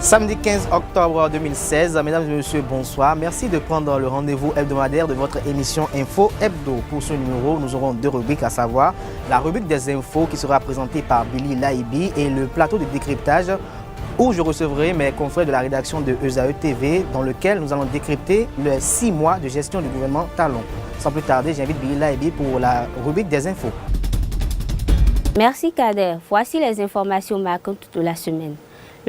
Samedi 15 octobre 2016, mesdames et messieurs, bonsoir. Merci de prendre le rendez-vous hebdomadaire de votre émission Info Hebdo. Pour ce numéro, nous aurons deux rubriques, à savoir la rubrique des infos qui sera présentée par Billy Laibi et le plateau de décryptage où je recevrai mes confrères de la rédaction de ESAE TV dans lequel nous allons décrypter les 6 mois de gestion du gouvernement Talon. Sans plus tarder, j'invite Billy Laibi pour la rubrique des infos. Merci Kader. Voici les informations marquantes de la semaine.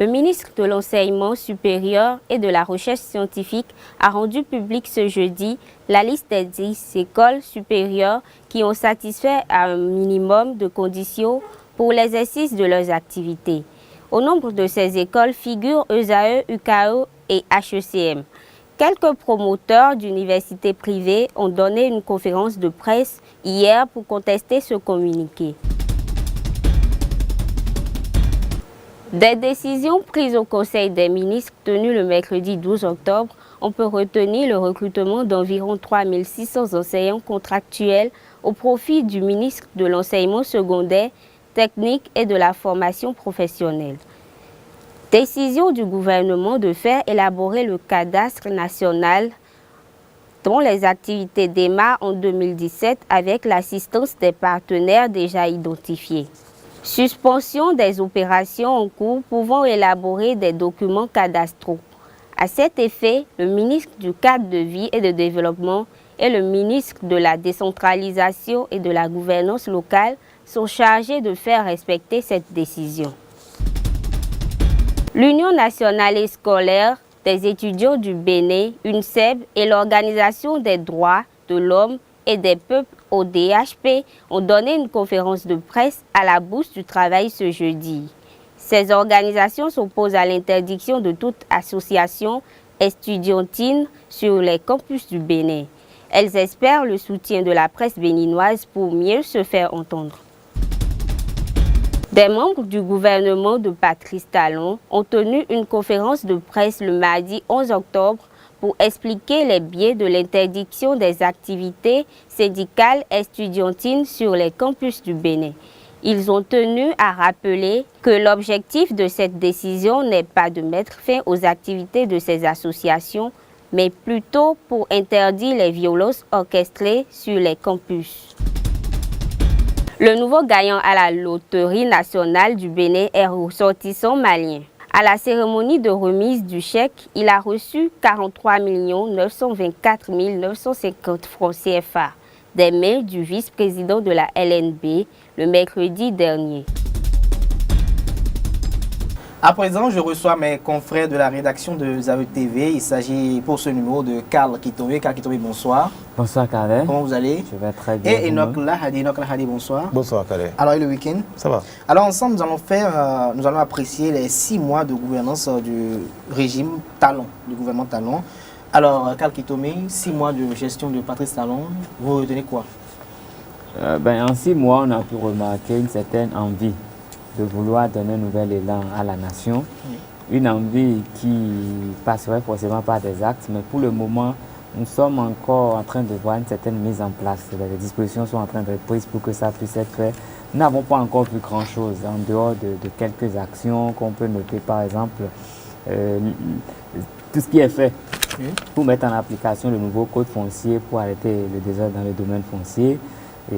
Le ministre de l'Enseignement supérieur et de la Recherche scientifique a rendu public ce jeudi la liste des 10 écoles supérieures qui ont satisfait à un minimum de conditions pour l'exercice de leurs activités. Au nombre de ces écoles figurent ESAE, UKE et HECM. Quelques promoteurs d'universités privées ont donné une conférence de presse hier pour contester ce communiqué. Des décisions prises au Conseil des ministres tenu le mercredi 12 octobre, on peut retenir le recrutement d'environ 3 600 enseignants contractuels au profit du ministre de l'Enseignement secondaire, technique et de la formation professionnelle. Décision du gouvernement de faire élaborer le cadastre national dont les activités démarrent en 2017 avec l'assistance des partenaires déjà identifiés. Suspension des opérations en cours pouvant élaborer des documents cadastraux. À cet effet, le ministre du Cadre de vie et de développement et le ministre de la décentralisation et de la gouvernance locale sont chargés de faire respecter cette décision. L'Union nationale et scolaire des étudiants du Bénin, UNSEB, et l'Organisation des droits de l'homme et des peuples ODHP ont donné une conférence de presse à la Bourse du Travail ce jeudi. Ces organisations s'opposent à l'interdiction de toute association estudiantine sur les campus du Bénin. Elles espèrent le soutien de la presse béninoise pour mieux se faire entendre. Des membres du gouvernement de Patrice Talon ont tenu une conférence de presse le mardi 11 octobre pour expliquer les biais de l'interdiction des activités syndicales estudiantines sur les campus du Bénin. Ils ont tenu à rappeler que l'objectif de cette décision n'est pas de mettre fin aux activités de ces associations, mais plutôt pour interdire les violences orchestrées sur les campus. Le nouveau gagnant à la loterie nationale du Bénin est ressortissant malien. À la cérémonie de remise du chèque, il a reçu 43 924 950 francs CFA des mains du vice-président de la LNB le mercredi dernier. À présent, je reçois mes confrères de la rédaction de ESAE TV. Il s'agit pour ce numéro de Karl Kitome. Karl Kitome, bonsoir. Bonsoir Kader. Comment vous allez? Je vais très bien. Et Enoch Lahadi. Enoch Lahadi, bonsoir. Bonsoir Kader. Alors, et le week-end? Ça va. Alors, ensemble, nous allons apprécier les 6 mois de gouvernance du régime Talon, du gouvernement Talon. Alors, Karl Kitome, 6 mois de gestion de Patrice Talon, vous retenez quoi? En 6 mois, on a pu remarquer une certaine envie de vouloir donner un nouvel élan à la nation. Une envie qui passerait forcément par des actes, mais pour le moment, nous sommes encore en train de voir une certaine mise en place. Les dispositions sont en train d'être prises pour que ça puisse être fait. Nous n'avons pas encore vu grand-chose en dehors de quelques actions qu'on peut noter, par exemple, tout ce qui est fait pour mettre en application le nouveau code foncier pour arrêter le désordre dans le domaine foncier. Et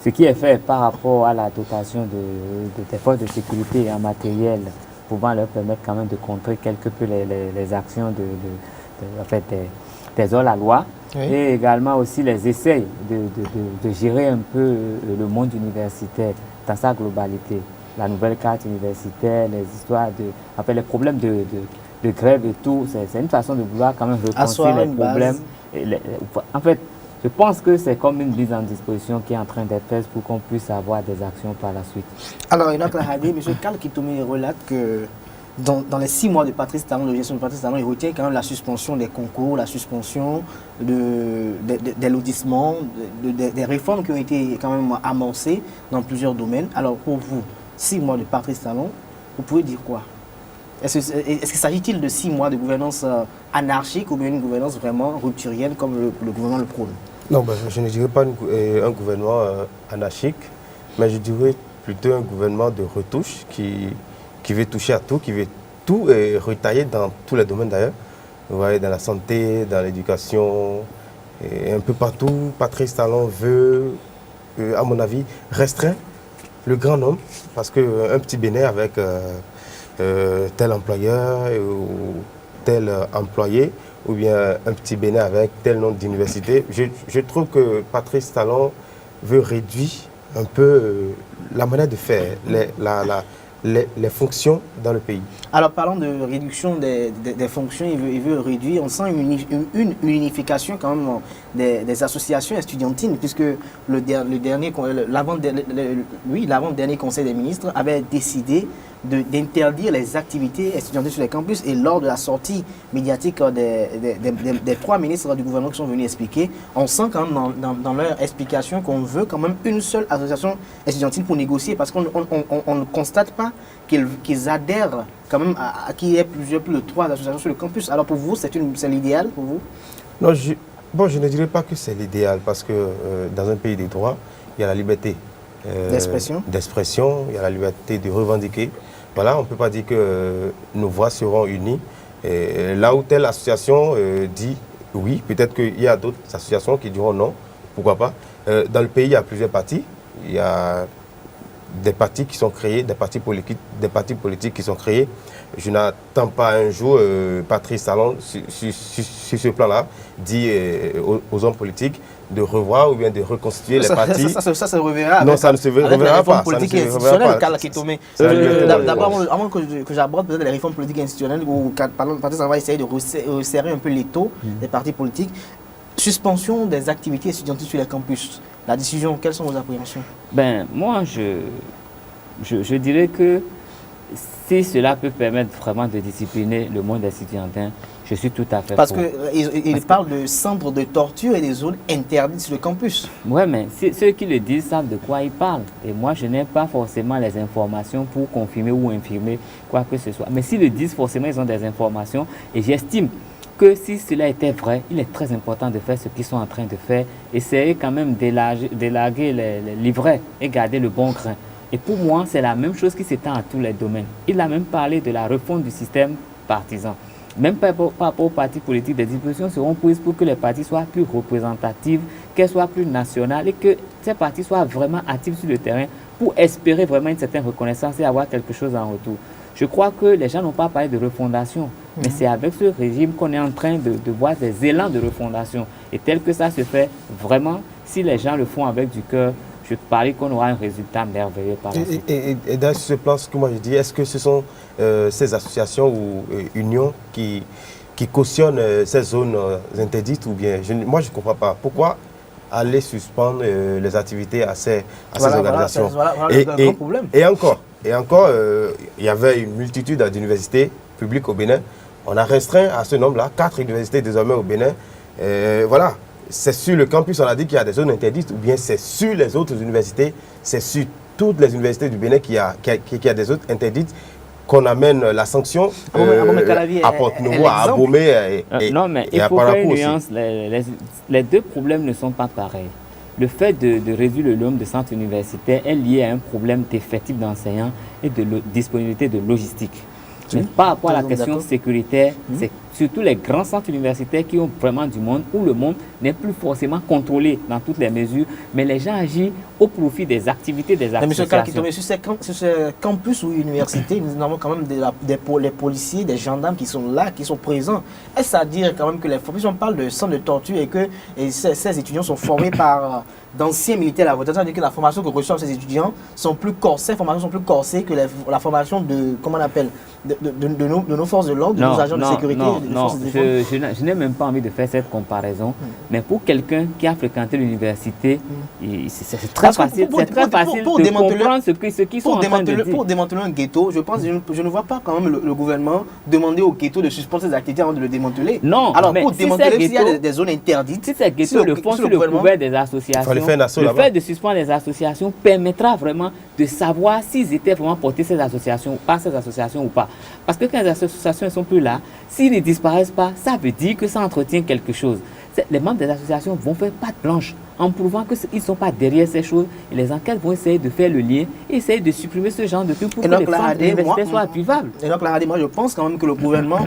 ce qui est fait par rapport à la dotation des forces de sécurité en matériel pouvant leur permettre quand même de contrer quelque peu les actions des hors-la-loi. Oui. Et également aussi les essais de gérer un peu le monde universitaire dans sa globalité. La nouvelle carte universitaire, les histoires les problèmes de grève et tout, c'est une façon de vouloir quand même reconstruire les problèmes. En fait, je pense que c'est comme une mise en disposition qui est en train d'être faite pour qu'on puisse avoir des actions par la suite. Alors, Enoch Lahadi, M. Karl Kitome relate que dans les 6 mois de Patrice Talon, de gestion de Patrice Talon, il retient quand même la suspension des concours, la suspension des lotissements, des réformes qui ont été quand même amorcées dans plusieurs domaines. Alors, pour vous, 6 mois de Patrice Talon, vous pouvez dire quoi? Est-ce qu'il s'agit-il de 6 mois de gouvernance anarchique ou bien une gouvernance vraiment rupturienne comme le gouvernement le prône? Non, je ne dirais pas un gouvernement anarchique, mais je dirais plutôt un gouvernement de retouche qui veut toucher à tout, qui veut tout est retaillé dans tous les domaines d'ailleurs. Vous voyez, dans la santé, dans l'éducation, et un peu partout. Patrice Talon veut, à mon avis, restreindre le grand nombre, parce qu'un petit bénin avec tel employeur ou tel employé, ou bien un petit bénin avec tel nombre d'universités, je trouve que Patrice Talon veut réduire un peu la manière de faire, les fonctions dans le pays. Alors, parlant de réduction des fonctions, il veut réduire, on sent une unification quand même des associations estudiantines, puisque l'avant-dernier conseil des ministres avait décidé d'interdire les activités estudiantines sur les campus, et lors de la sortie médiatique des 3 ministres du gouvernement qui sont venus expliquer, on sent quand même dans leur explication qu'on veut quand même une seule association estudiantine pour négocier, parce qu'on ne constate pas qu'ils adhèrent quand même à qu'il y ait plus de 3 associations sur le campus. Alors pour vous, c'est l'idéal pour vous? Non, je ne dirais pas que c'est l'idéal, parce que dans un pays des droits, il y a la liberté d'expression, il y a la liberté de revendiquer. Voilà, on ne peut pas dire que nos voix seront unies. Et là où telle association dit oui, peut-être qu'il y a d'autres associations qui diront non, pourquoi pas. Dans le pays, il y a plusieurs partis. Il y a des partis qui sont créés, des partis politiques qui sont créés. Je n'attends pas un jour Patrice Talon, sur ce plan-là, dit aux hommes politiques de revoir ou bien de reconstituer les partis. Ça se reverra. Non, ça ne se reverra pas. Politique et institutionnelle, d'abord, avant que j'aborde peut-être les réformes politiques et institutionnelles, où Patrice Talon va essayer de resserrer un peu les taux des partis politiques. Suspension des activités étudiantiles sur les campus. La décision, quelles sont vos appréhensions? Moi, je dirais que si cela peut permettre vraiment de discipliner le monde estudiantin, je suis tout à fait Parce qu'il parle de centres de torture et des zones interdites sur le campus. Oui, mais ceux qui le disent savent de quoi ils parlent. Et moi, je n'ai pas forcément les informations pour confirmer ou infirmer quoi que ce soit. Mais s'ils le disent, forcément, ils ont des informations. Et j'estime que si cela était vrai, il est très important de faire ce qu'ils sont en train de faire. Essayer quand même d'élaguer les livrets et garder le bon grain. Et pour moi, c'est la même chose qui s'étend à tous les domaines. Il a même parlé de la refonte du système partisan. Même par rapport aux partis politiques, des dispositions seront prises pour que les partis soient plus représentatifs, qu'elles soient plus nationales et que ces partis soient vraiment actifs sur le terrain pour espérer vraiment une certaine reconnaissance et avoir quelque chose en retour. Je crois que les gens n'ont pas parlé de refondation, mais c'est avec ce régime qu'on est en train de voir des élans de refondation. Et tel que ça se fait, vraiment, si les gens le font avec du cœur, je parie qu'on aura un résultat merveilleux par la suite. Et dans ce plan, ce que moi je dis, est-ce que ce sont ces associations ou unions qui cautionnent ces zones interdites ou bien moi je ne comprends pas. Pourquoi aller suspendre les activités à ces organisations? Voilà le grand problème. Et encore, il y avait une multitude d'universités publiques au Bénin. On a restreint à ce nombre-là 4 universités désormais au Bénin. Voilà. C'est sur le campus, on a dit qu'il y a des zones interdites, ou bien c'est sur les autres universités, c'est sur toutes les universités du Bénin qu'il y a des zones interdites, qu'on amène la sanction à Port-Nouveau, à Abomey non, mais il faut faire une nuance. Les deux problèmes ne sont pas pareils. Le fait de réduire le nombre de centres universitaires est lié à un problème d'effectifs d'enseignants et de disponibilité de logistique. Mais par rapport à la question sécuritaire, c'est surtout les grands centres universitaires qui ont vraiment du monde, où le monde n'est plus forcément contrôlé dans toutes les mesures, mais les gens agissent au profit des activités des associations. Mais sur ces campus ou universités, nous avons quand même les policiers, des gendarmes qui sont là, qui sont présents. Est-ce à dire quand même que les formations, on parle de centres de torture et que ces étudiants sont formés par d'anciens militaires à la retraite, c'est-à-dire que la formation que reçoivent ces étudiants sont plus corsées, que la formation de, comment on appelle, de nos forces de l'ordre, de nos agents de sécurité. Non, je n'ai même pas envie de faire cette comparaison, mais pour quelqu'un qui a fréquenté l'université, c'est très facile de comprendre ce qu'ils sont en train de dire. Pour démanteler un ghetto, je ne vois pas quand même le gouvernement demander au ghetto de suspendre ses activités avant de le démanteler. Non, alors pour démanteler, s'il y a des zones interdites, si ces ghettos le font sur le couvert des associations, le fait de suspendre les associations permettra vraiment de savoir s'ils étaient vraiment portés ces associations ou pas. Parce que quand les associations ne sont plus là, s'ils ne disparaissent pas, ça veut dire que ça entretient quelque chose. les membres des associations vont faire patte blanche en prouvant qu'ils ne sont pas derrière ces choses. Et les enquêtes vont essayer de faire le lien et essayer de supprimer ce genre de trucs pour que les femmes universitaires soient vivables. Et donc, moi, je pense quand même que le gouvernement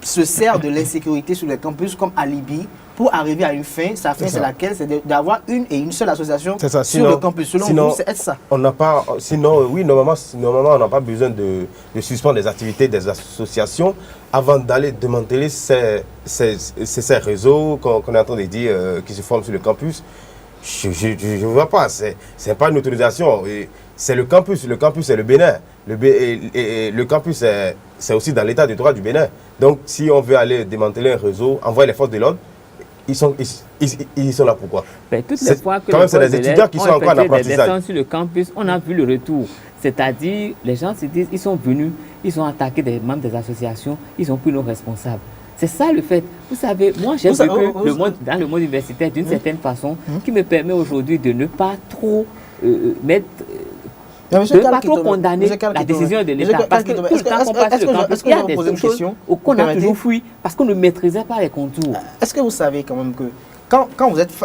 se sert de l'insécurité sur les campus comme alibi pour arriver à une fin. Sa fin, c'est laquelle? C'est d'avoir une seule association sur le campus. Selon vous, c'est ça. On n'a pas, sinon, oui, normalement, on n'a pas besoin de suspendre les activités des associations avant d'aller démanteler ces réseaux qu'on est en train de dire qui se forment sur le campus. Je ne vois pas. Ce n'est pas une autorisation. C'est le campus. Le campus, c'est le Bénin. Le campus, c'est aussi dans l'état de droit du Bénin. Donc, si on veut aller démanteler un réseau, envoyer les forces de l'ordre, ils sont là pourquoi? Toutes les fois que c'est les étudiants qui sont encore en apprentissage. Sur le campus, on a vu le retour. C'est-à-dire, les gens se disent, ils sont venus, ils ont attaqué des membres des associations, ils ont pris nos responsables. C'est ça le fait. Vous savez, moi j'ai vécu dans le monde universitaire d'une certaine façon qui me permet aujourd'hui de ne pas trop condamner la décision de l'État. Parce que tout le temps qu'on passe sur le campus, il y a des choses qu'on a toujours fui parce qu'on ne maîtrisait pas les contours. Est-ce que vous savez quand même que quand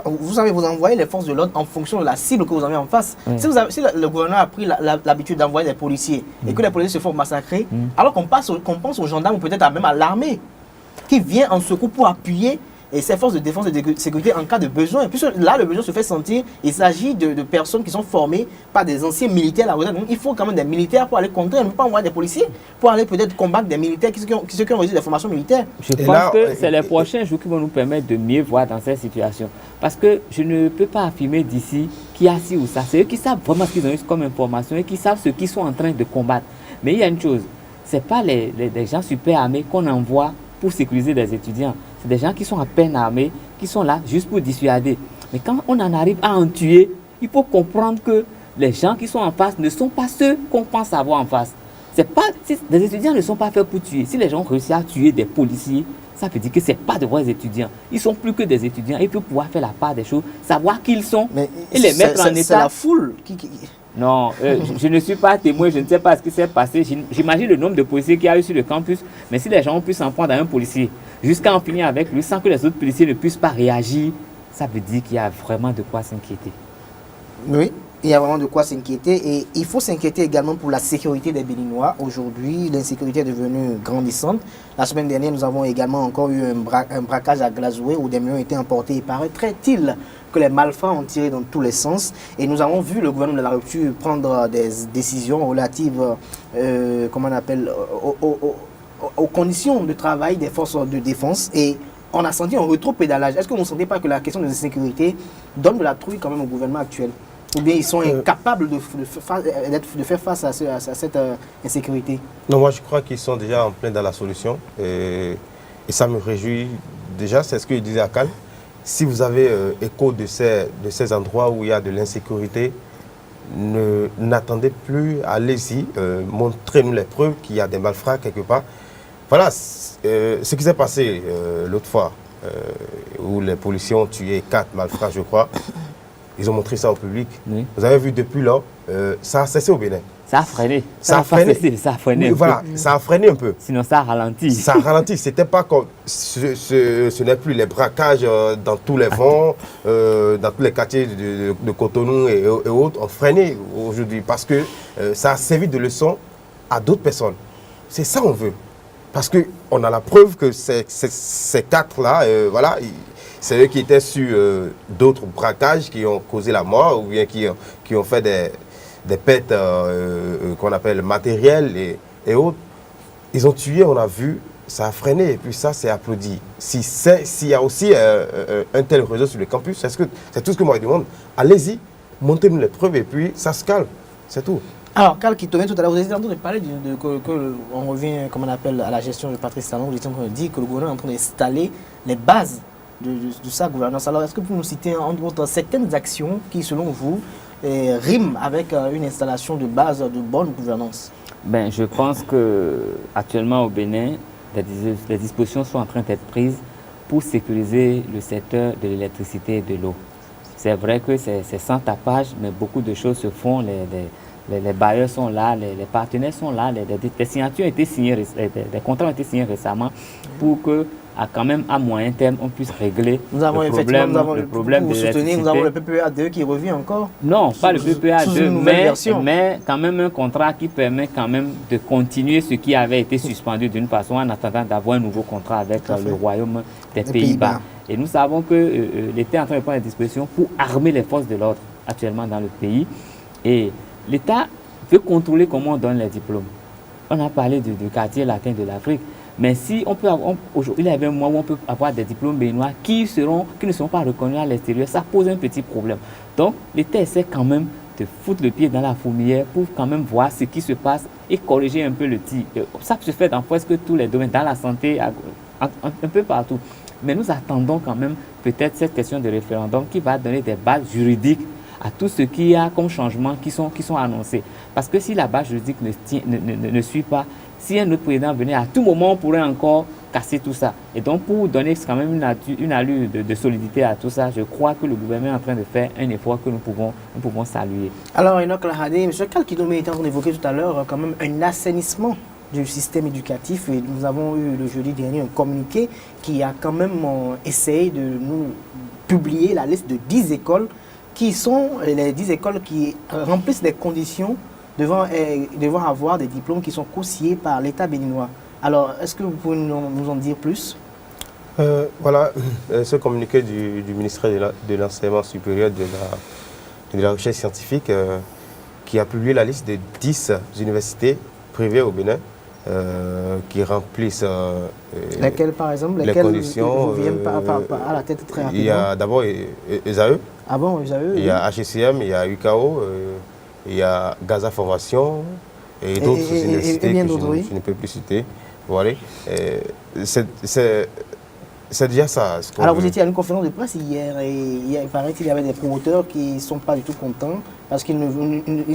vous envoyez les forces de l'ordre en fonction de la cible que vous avez en face. Si le gouvernement a pris l'habitude d'envoyer des policiers et que les policiers se font massacrer, alors qu'on pense aux gendarmes ou peut-être même à l'armée qui vient en secours pour appuyer ces forces de défense et de sécurité en cas de besoin. Puisque là, le besoin se fait sentir. Il s'agit de personnes qui sont formées par des anciens militaires à la retraite. Donc, il faut quand même des militaires pour aller contrer. On ne peut pas envoyer des policiers pour aller peut-être combattre des militaires qui ont reçu des formations militaires. Je pense que c'est les prochains jours qui vont nous permettre de mieux voir dans cette situation. Parce que je ne peux pas affirmer d'ici qu'il y a ci ou ça. C'est eux qui savent vraiment ce qu'ils ont eu comme information et qui savent ce qu'ils sont en train de combattre. Mais il y a une chose, ce n'est pas les gens super armés qu'on envoie pour sécuriser des étudiants. C'est des gens qui sont à peine armés, qui sont là juste pour dissuader. Mais quand on en arrive à en tuer, il faut comprendre que les gens qui sont en face ne sont pas ceux qu'on pense avoir en face. Les étudiants ne sont pas faits pour tuer. Si les gens réussissent à tuer des policiers, ça veut dire que ce n'est pas de vrais étudiants. Ils sont plus que des étudiants. Ils peuvent pouvoir faire la part des choses, savoir qui ils sont et les mettre en état. C'est la foule qui... Non, je ne suis pas témoin, je ne sais pas ce qui s'est passé. J'imagine le nombre de policiers qu'il y a eu sur le campus. Mais si les gens ont pu s'en prendre à un policier jusqu'à en finir avec lui sans que les autres policiers ne puissent pas réagir, ça veut dire qu'il y a vraiment de quoi s'inquiéter. Oui, il y a vraiment de quoi s'inquiéter. Et il faut s'inquiéter également pour la sécurité des Béninois. Aujourd'hui, l'insécurité est devenue grandissante. La semaine dernière, nous avons également encore eu un braquage à Glazoué où des millions ont été emportés. Il paraîtrait-il que les malfrats ont tiré dans tous les sens. Et nous avons vu le gouvernement de la rupture prendre des décisions relatives aux conditions de travail des forces de défense. Et on a senti un rétropédalage. Est-ce que vous ne sentez pas que la question de l'insécurité donne de la trouille quand même au gouvernement actuel? Ou bien ils sont incapables de faire face à cette insécurité? Non, moi je crois qu'ils sont déjà en plein dans la solution. Et ça me réjouit. Déjà, c'est ce que je disais à Cal. Si vous avez écho de ces endroits où il y a de l'insécurité, n'attendez plus, allez-y, montrez-nous les preuves qu'il y a des malfrats quelque part. Voilà ce qui s'est passé l'autre fois, où les policiers ont tué 4 malfrats, je crois. Ils ont montré ça au public. Oui. Vous avez vu depuis là, ça a cessé au Bénin. Ça a freiné. Ça a freiné. Voilà, ça a freiné un peu. Sinon, ça a ralenti. Ça a ralenti. C'était pas comme. Ce n'est plus les braquages dans tous les vents, dans tous les quartiers de Cotonou et autres, ont freiné aujourd'hui parce que ça a servi de leçon à d'autres personnes. C'est ça qu'on veut. Parce qu'on a la preuve que ces 4-là, voilà. C'est eux qui étaient sur d'autres braquages qui ont causé la mort ou bien qui ont fait des pertes qu'on appelle matérielles et autres. Ils ont tué, on a vu, ça a freiné et puis ça, c'est applaudi. S'il y a aussi un tel réseau sur le campus, c'est tout ce que moi je demande. Allez-y, montez-nous les preuves et puis ça se calme. C'est tout. Alors, Carl Kitové, tout à l'heure, vous étiez en train de parler on revient, comme on appelle, à la gestion de Patrice Talon. Vous étiez en train de dire que le gouvernement est en train d'installer les bases de sa gouvernance. Alors, est-ce que vous pouvez nous citer, entre autres, certaines actions qui, selon vous, riment avec une installation de base de bonne gouvernance? Je pense qu'actuellement au Bénin, les dispositions sont en train d'être prises pour sécuriser le secteur de l'électricité et de l'eau. C'est vrai que c'est sans tapage, mais beaucoup de choses se font. les bailleurs sont là, les partenaires sont là, les signatures ont été signées, les contrats ont été signés récemment pour que quand même à moyen terme on puisse régler le problème de l'électricité. Nous avons le PPA 2 qui revient encore. Non, pas le PPA 2, mais quand même un contrat qui permet quand même de continuer ce qui avait été suspendu d'une façon en attendant d'avoir un nouveau contrat avec le Royaume des Pays-Bas. Et nous savons que l'État est en train de prendre des dispositions pour armer les forces de l'ordre actuellement dans le pays. Et l'État veut contrôler comment on donne les diplômes. On a parlé du quartier latin de l'Afrique, mais si on peut avoir, aujourd'hui, il y avait un mois où on peut avoir des diplômes béninois qui ne seront pas reconnus à l'extérieur, ça pose un petit problème. Donc, l'État essaie quand même de foutre le pied dans la fourmilière pour quand même voir ce qui se passe et corriger un peu le tir. Ça se fait dans presque tous les domaines, dans la santé, un peu partout. Mais nous attendons quand même peut-être cette question de référendum qui va donner des bases juridiques à tout ce qu'il y a comme changements qui sont annoncés. Parce que si la base juridique ne suit pas, si un autre président venait à tout moment, on pourrait encore casser tout ça. Et donc, pour donner quand même une allure de solidité à tout ça, je crois que le gouvernement est en train de faire un effort que nous pouvons saluer. Alors, Enoch Lahadé, M. Kalkidomé était en train d'évoquer tout à l'heure quand même un assainissement du système éducatif. Et nous avons eu le jeudi dernier un communiqué qui a quand même essayé de nous publier la liste de 10 écoles qui sont les 10 écoles qui remplissent les conditions devant avoir des diplômes qui sont co-signés par l'État béninois. Alors, est-ce que vous pouvez nous en dire plus? Voilà, ce communiqué du ministère de l'Enseignement supérieur de la Recherche scientifique qui a publié la liste de 10 universités privées au Bénin qui remplissent lesquelles, par exemple, les conditions. Vous viennent à la tête très rapidement. Il y a d'abord ESAE. Ah bon, ESAE? Il y a HECM, il y a UKO, il y a Gaza Formation et d'autres universités que je ne peux plus citer. Voilà. C'est déjà ça. Alors, vous étiez à une conférence de presse hier et il paraît qu'il y avait des promoteurs qui ne sont pas du tout contents parce qu'ils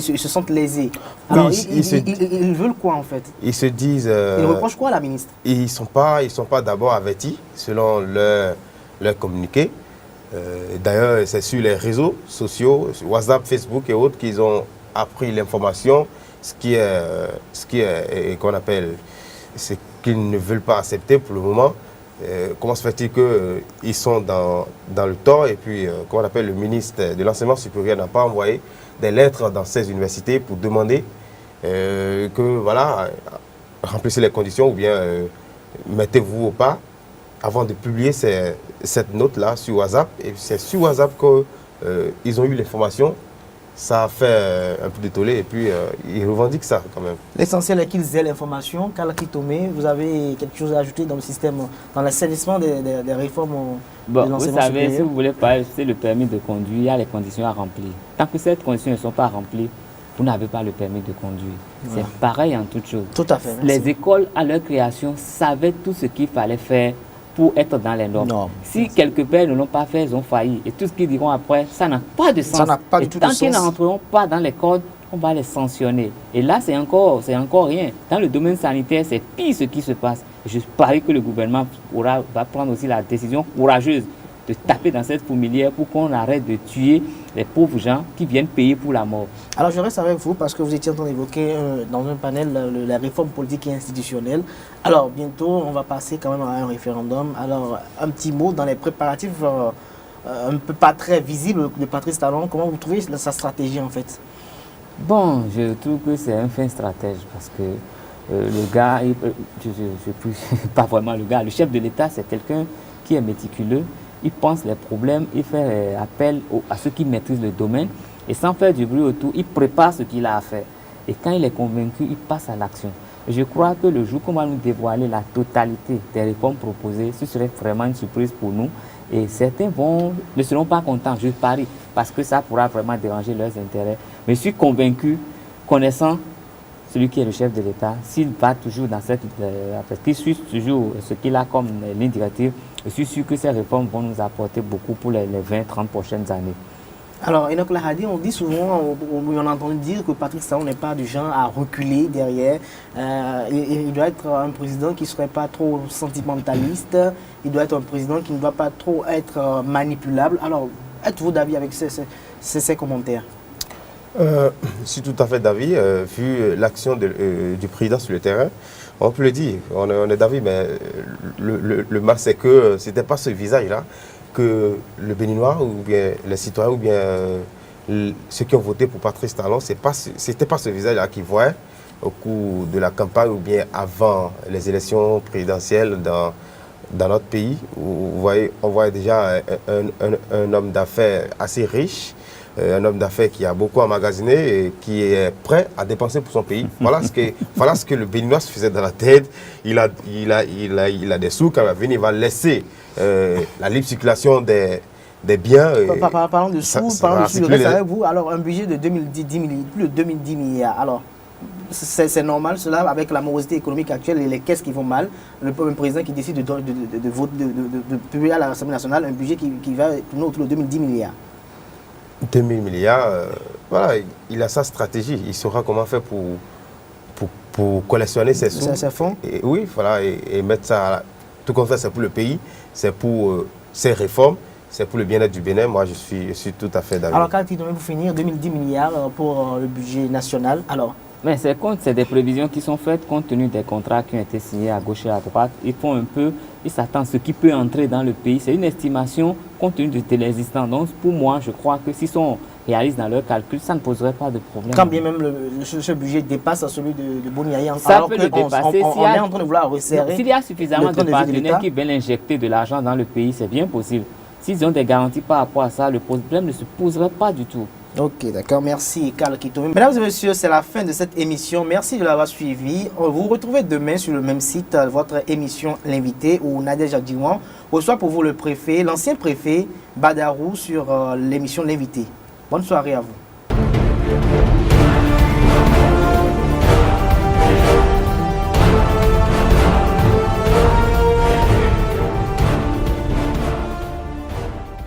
se sentent lésés. Alors, oui, ils veulent quoi en fait? Ils se disent... Ils reprochent quoi à la ministre? Ils ne sont pas d'abord avertis selon leur communiqué. D'ailleurs, c'est sur les réseaux sociaux, sur WhatsApp, Facebook et autres qu'ils ont appris l'information, ce qui est qu'on appelle, ce qu'ils ne veulent pas accepter pour le moment. Comment se fait-il qu'ils sont dans le tort et puis, comment on appelle, le ministre de l'Enseignement supérieur n'a pas envoyé des lettres dans ces universités pour demander que, voilà, remplissez les conditions ou bien mettez-vous au pas avant de publier cette note-là sur WhatsApp. Et c'est sur WhatsApp qu'ils ont eu l'information. Ça a fait un peu de tollé et puis ils revendiquent ça quand même. L'essentiel est qu'ils aient l'information. Kalkidomé, vous avez quelque chose à ajouter dans le système, dans l'assainissement des réformes de l'enseignement supérieur? Vous savez, si vous voulez parler, c'est le permis de conduire, il y a les conditions à remplir. Tant que ces conditions ne sont pas remplies, vous n'avez pas le permis de conduire. Voilà. C'est pareil en toute chose. Tout à fait. Merci. Les écoles, à leur création, savaient tout ce qu'il fallait faire pour être dans les normes. Si quelque part ne l'ont pas fait, ils ont failli. Et tout ce qu'ils diront après, ça n'a pas de sens. Ça n'a pas du tout de sens. Tant qu'ils n'entreront pas dans les codes, on va les sanctionner. Et là, c'est encore rien. Dans le domaine sanitaire, c'est pire ce qui se passe. Je parie que le gouvernement va prendre aussi la décision courageuse de taper dans cette fourmilière pour qu'on arrête de tuer les pauvres gens qui viennent payer pour la mort. Alors je reste avec vous parce que vous étiez en train d'évoquer dans un panel la réforme politique et institutionnelle. Alors bientôt on va passer quand même à un référendum. Alors un petit mot dans les préparatifs un peu pas très visibles de Patrice Talon. Comment vous trouvez sa stratégie en fait? Bon, je trouve que c'est un fin stratège parce que le gars, pas vraiment le gars, le chef de l'État c'est quelqu'un qui est méticuleux. Il pense les problèmes, il fait appel à ceux qui maîtrisent le domaine et sans faire du bruit autour, il prépare ce qu'il a à faire. Et quand il est convaincu, il passe à l'action. Je crois que le jour qu'on va nous dévoiler la totalité des réformes proposées, ce serait vraiment une surprise pour nous. Et certains ne seront pas contents, je parie, parce que ça pourra vraiment déranger leurs intérêts. Mais je suis convaincu, connaissant celui qui est le chef de l'État, s'il va toujours dans qu'il suit toujours ce qu'il a comme ligne directive, je suis sûr que ces réformes vont nous apporter beaucoup pour les 20-30 prochaines années. Alors, Enoch Lahadé, on dit souvent, on a entendu dire que Patrice Talon n'est pas du genre à reculer derrière. Il doit être un président qui ne serait pas trop sentimentaliste. Il doit être un président qui ne doit pas trop être manipulable. Alors, êtes-vous d'avis avec ces commentaires? Je suis tout à fait d'avis. Vu l'action du président sur le terrain, on peut le dire, on est d'avis, mais le mal, c'est que ce n'était pas ce visage-là que le Béninois, ou bien les citoyens, ou bien ceux qui ont voté pour Patrice Talon, ce n'était pas ce visage-là qu'ils voyaient au cours de la campagne, ou bien avant les élections présidentielles dans notre pays. Vous voyez, on voit déjà un homme d'affaires assez riche, un homme d'affaires qui a beaucoup emmagasiné et qui est prêt à dépenser pour son pays. Voilà ce que le Béninois se faisait dans la tête. Il a des sous, quand il va venir, il va laisser la libre circulation des biens. Parlons de sous, parlons de sous, reste avec vous. Alors, un budget de plus de 2010 milliards. Alors, c'est normal cela avec la morosité économique actuelle et les caisses qui vont mal. Le président qui décide de publier à l'Assemblée nationale un budget qui va tourner autour de 2010 milliards. 2000 milliards, voilà, il a sa stratégie. Il saura comment faire pour collectionner ses sous. Ses fonds. Oui, voilà, et mettre ça, tout comme ça, c'est pour le pays, c'est pour ses réformes, c'est pour le bien-être du Bénin. Moi, je suis tout à fait d'accord. Alors, quand il doit pour finir, 2010 milliards pour le budget national. Alors, mais c'est des prévisions qui sont faites compte tenu des contrats qui ont été signés à gauche et à droite. Ils s'attendent à ce qui peut entrer dans le pays. C'est une estimation compte tenu de l'existant. Donc pour moi, je crois que s'ils sont réalistes dans leurs calculs, ça ne poserait pas de problème. Quand bien même ce budget dépasse celui de Boniaï, ça peut le dépasser. On est en train de vouloir resserrer. S'il y a suffisamment de partenaires qui veulent injecter de l'argent dans le pays, c'est bien possible. S'ils ont des garanties par rapport à ça, le problème ne se poserait pas du tout. Ok, d'accord. Merci, Karl Kitoumi. Mesdames et messieurs, c'est la fin de cette émission. Merci de l'avoir suivi. Vous retrouvez demain sur le même site votre émission L'invité où Nadia Jadjiwan reçoit pour vous le préfet, l'ancien préfet Badarou sur l'émission L'invité. Bonne soirée à vous.